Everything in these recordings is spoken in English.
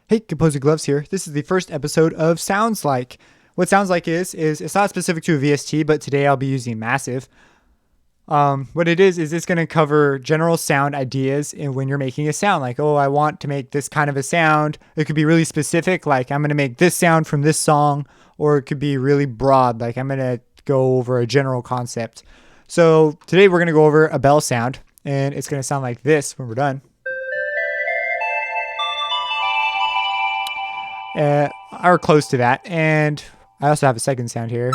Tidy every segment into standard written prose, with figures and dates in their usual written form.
Hey, Composer Gloves here. This is the first episode of Sounds Like. What Sounds Like is it's not specific to a VST, but today I'll be using Massive. What it is it's going to cover general sound ideas in when you're making a sound. Like, oh, I want to make this kind of a sound. It could be really specific, like I'm going to make this sound from this song, or it could be really broad, like I'm going to go over a general concept. So today we're going to go over a bell sound, and it's going to sound like this when we're done. Or close to that. And I also have a second sound here,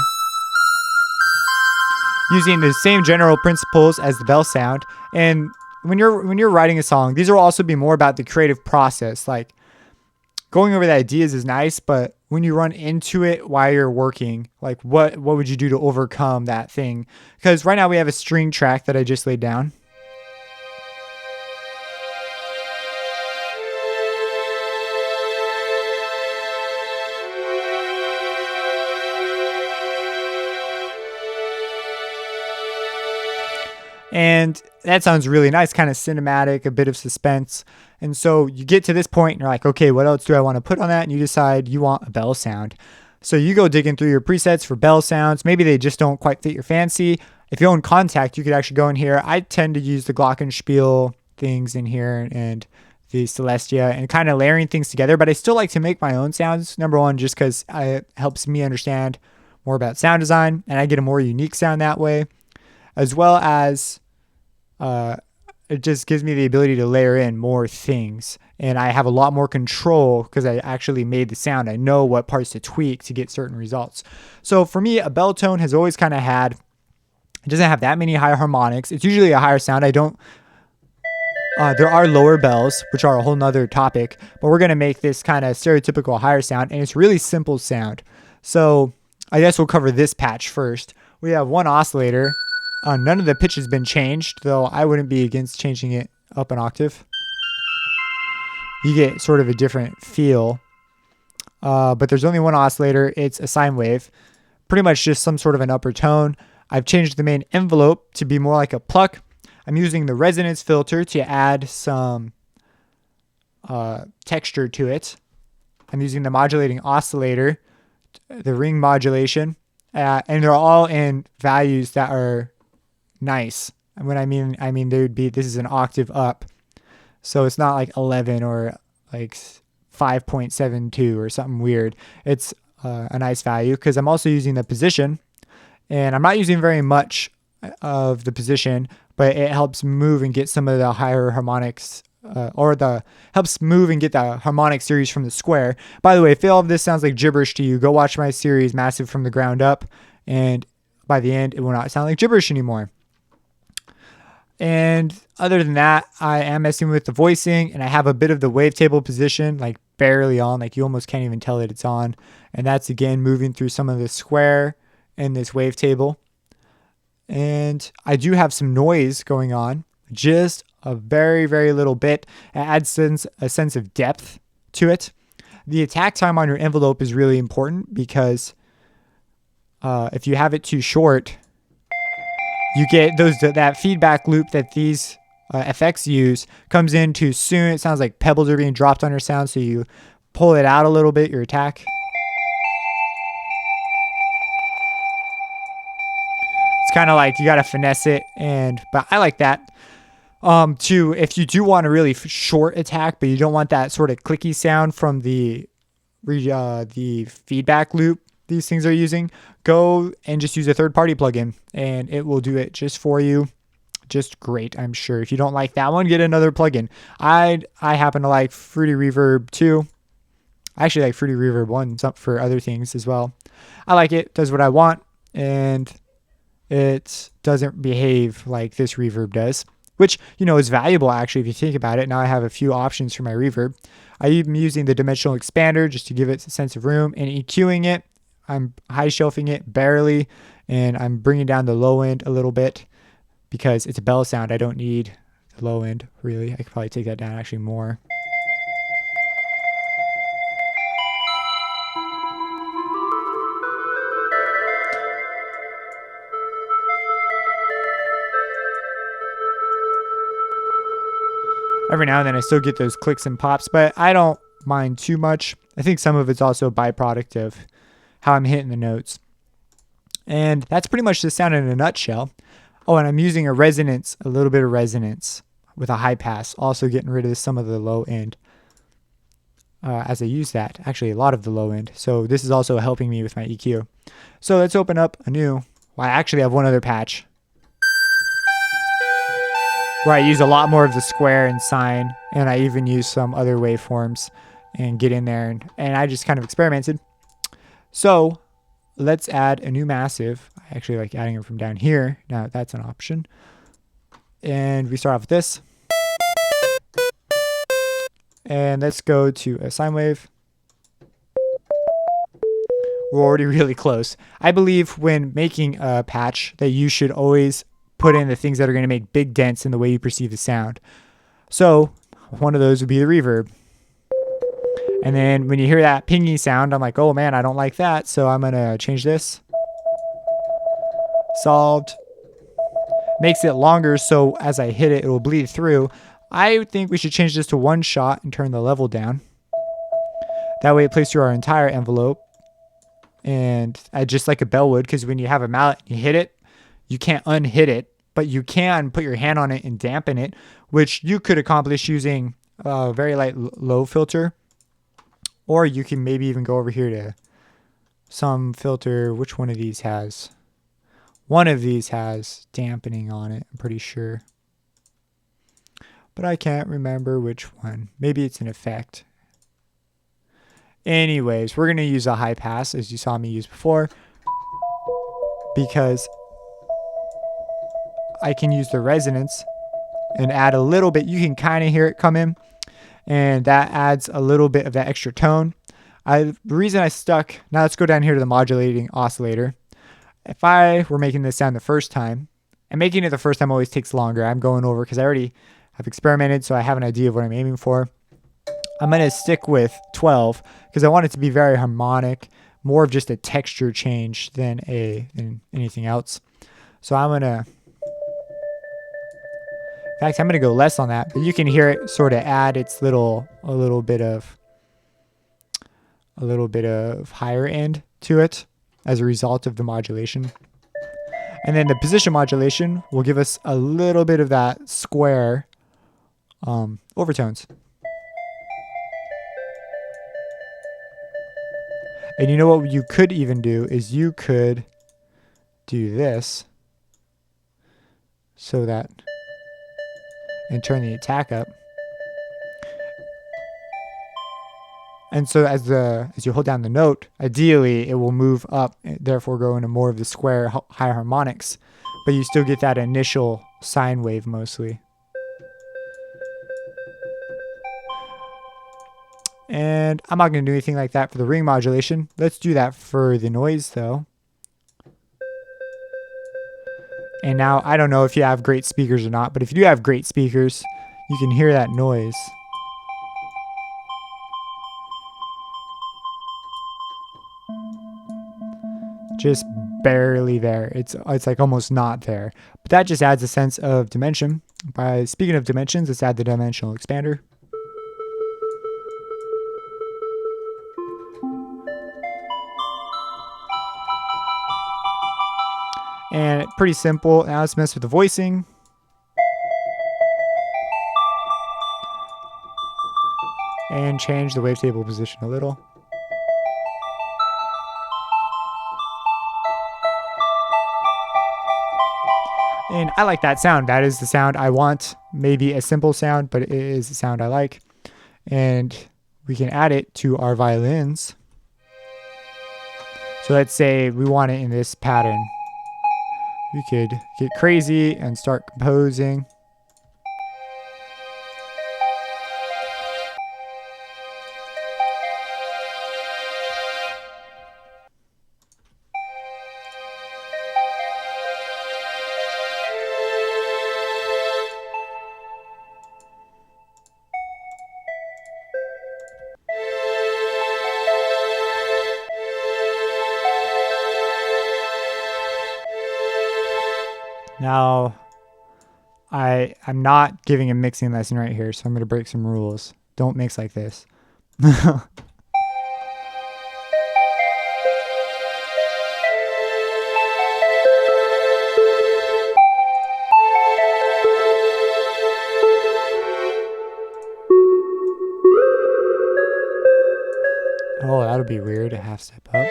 using the same general principles as the bell sound. And when you're writing a song, these will also be more about the creative process. Like, going over the ideas is nice, but when you run into it while you're working, like what would you do to overcome that thing? Because right now we have a string track that I just laid down. And that sounds really nice, kind of cinematic, a bit of suspense. And so you get to this point and you're like, okay, what else do I want to put on that? And you decide you want a bell sound. So you go digging through your presets for bell sounds. Maybe they just don't quite fit your fancy. If you own Contact, you could actually go in here. I tend to use the Glockenspiel things in here and the Celestia and kind of layering things together. But I still like to make my own sounds. Number one, just because it helps me understand more about sound design and I get a more unique sound that way, as well as it just gives me the ability to layer in more things, and I have a lot more control because I actually made the sound. I know what parts to tweak to get certain results. So for me, a bell tone has always kind of it doesn't have that many high harmonics. It's usually a higher sound. There are lower bells, which are a whole nother topic, but we're going to make this kind of stereotypical higher sound, and it's really simple sound. So I guess we'll cover this patch first. We have one oscillator. None of the pitch has been changed, though I wouldn't be against changing it up an octave. You get sort of a different feel. But there's only one oscillator. It's a sine wave. Pretty much just some sort of an upper tone. I've changed the main envelope to be more like a pluck. I'm using the resonance filter to add some texture to it. I'm using the modulating oscillator, the ring modulation, and they're all in values that are nice. And when I mean they would be, this is an octave up, so it's not like 11 or like 5.72 or something weird. It's a nice value because I'm also using the position, and I'm not using very much of the position, but it helps move and get some of the higher harmonics, helps move and get the harmonic series from the square. By the way, if all of this sounds like gibberish to you, go watch my series Massive from the Ground Up, and by the end it will not sound like gibberish anymore. And other than that, I am messing with the voicing, and I have a bit of the wavetable position, like barely on, like you almost can't even tell that it's on. And that's again moving through some of the square in this wavetable. And I do have some noise going on, just a very, very little bit. It adds a sense of depth to it. The attack time on your envelope is really important because if you have it too short, you get that feedback loop that these effects use comes in too soon. It sounds like pebbles are being dropped on your sound, so you pull it out a little bit, your attack. It's kind of like you got to finesse it, but I like that. If you do want a really short attack, but you don't want that sort of clicky sound from the feedback loop these things are using, go and just use a third-party plugin, and it will do it just for you. Just great, I'm sure. If you don't like that one, get another plugin. I happen to like Fruity Reverb 2. I actually like Fruity Reverb 1 for other things as well. I like it, does what I want, and it doesn't behave like this reverb does, which, is valuable actually if you think about it. Now I have a few options for my reverb. I'm using the dimensional expander just to give it a sense of room, and EQing it. I'm high shelving it barely, and I'm bringing down the low end a little bit because it's a bell sound. I don't need the low end, really. I could probably take that down actually more. Every now and then I still get those clicks and pops, but I don't mind too much. I think some of it's also a byproduct of how I'm hitting the notes. And that's pretty much the sound in a nutshell. Oh, and I'm using a little bit of resonance with a high pass, also getting rid of some of the low end as I use that. Actually, a lot of the low end. So this is also helping me with my EQ. So let's open up a new. Well, I actually have one other patch where I use a lot more of the square and sine, and I even use some other waveforms and get in there, and I just kind of experimented. So let's add a new massive. I actually like adding it from down here. Now that's an option. And we start off with this. And let's go to a sine wave. We're already really close. I believe when making a patch that you should always put in the things that are going to make big dents in the way you perceive the sound. So one of those would be the reverb. And then when you hear that pingy sound, I'm like, oh man, I don't like that. So I'm going to change this. Solved. Makes it longer, so as I hit it, it will bleed through. I think we should change this to one shot and turn the level down. That way it plays through our entire envelope. And I just like a bell would, because when you have a mallet, you hit it, you can't unhit it, but you can put your hand on it and dampen it, which you could accomplish using a very light low filter. Or you can maybe even go over here to some filter. Which one of these has? One of these has dampening on it, I'm pretty sure. But I can't remember which one. Maybe it's an effect. Anyways, we're going to use a high pass, as you saw me use before, because I can use the resonance and add a little bit. You can kind of hear it come in, and that adds a little bit of that extra tone. The reason I stuck, now let's go down here to the modulating oscillator. If I were making this sound the first time, and making it the first time always takes longer, I'm going over because I already have experimented, so I have an idea of what I'm aiming for. I'm going to stick with 12 because I want it to be very harmonic, more of just a texture change than anything else. So I'm going to, in fact, I'm going to go less on that, but you can hear it sort of add its a little bit of higher end to it as a result of the modulation. And then the position modulation will give us a little bit of that square overtones. And you know what you could even do is you could do this so that, and turn the attack up. And so as you hold down the note, ideally it will move up, therefore go into more of the square high harmonics, but you still get that initial sine wave mostly. And I'm not going to do anything like that for the ring modulation. Let's do that for the noise though. And now I don't know if you have great speakers or not, but if you do have great speakers, you can hear that noise. Just barely there. It's like almost not there. But that just adds a sense of dimension. By speaking of dimensions, let's add the dimensional expander. And pretty simple. Now let's mess with the voicing. And change the wavetable position a little. And I like that sound. That is the sound I want. Maybe a simple sound, but it is the sound I like. And we can add it to our violins. So let's say we want it in this pattern. We could get crazy and start composing. Now, I'm not giving a mixing lesson right here, so I'm going to break some rules. Don't mix like this. Oh, that'll be weird, a half step up.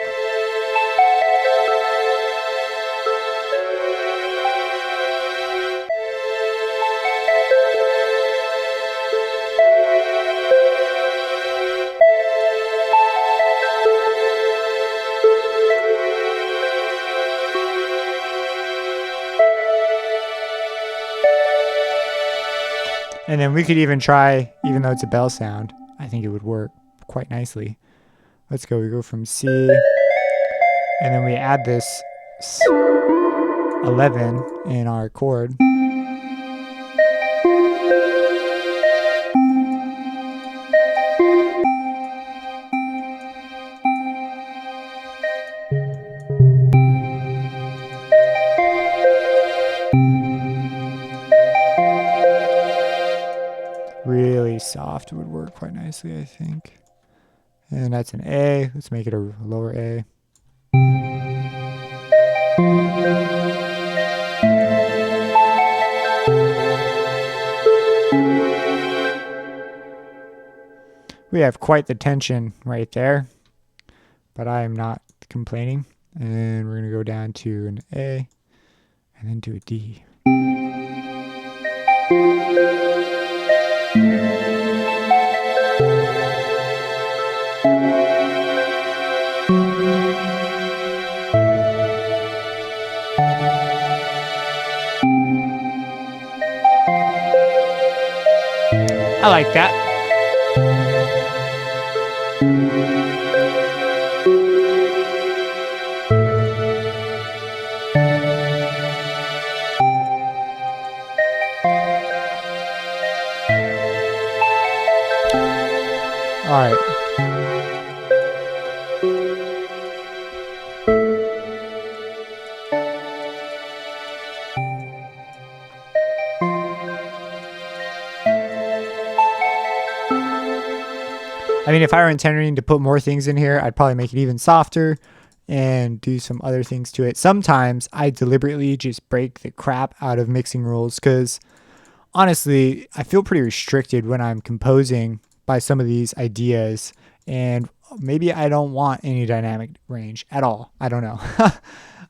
And then we could even try, even though it's a bell sound, I think it would work quite nicely. Let's go, we go from C, and then we add this 11 in our chord. Really soft would work quite nicely, I think. And that's an A. Let's make it a lower A. We have quite the tension right there, but I am not complaining. And we're going to go down to an A and then to a D. I like that. All right. I mean, if I were intending to put more things in here, I'd probably make it even softer and do some other things to it. Sometimes I deliberately just break the crap out of mixing rules because honestly, I feel pretty restricted when I'm composing by some of these ideas, and maybe I don't want any dynamic range at all. I don't know.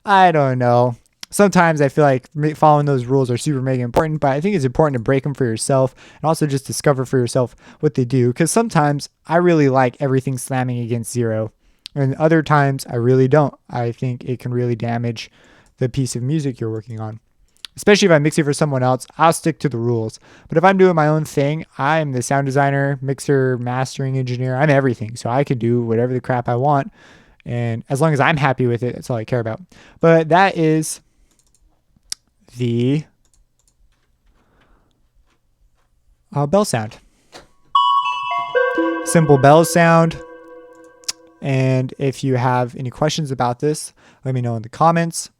I don't know. Sometimes I feel like following those rules are super mega important, but I think it's important to break them for yourself and also just discover for yourself what they do. Because sometimes I really like everything slamming against 0, and other times I really don't. I think it can really damage the piece of music you're working on. Especially if I mix it for someone else, I'll stick to the rules. But if I'm doing my own thing, I'm the sound designer, mixer, mastering engineer. I'm everything. So I can do whatever the crap I want. And as long as I'm happy with it, that's all I care about. But that is the bell sound. Simple bell sound. And if you have any questions about this, let me know in the comments.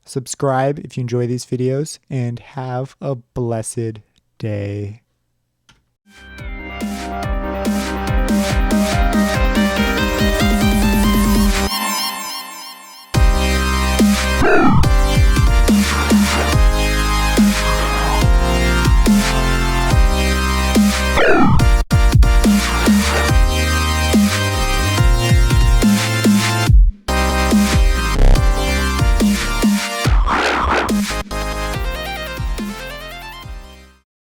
Subscribe if you enjoy these videos, and have a blessed day.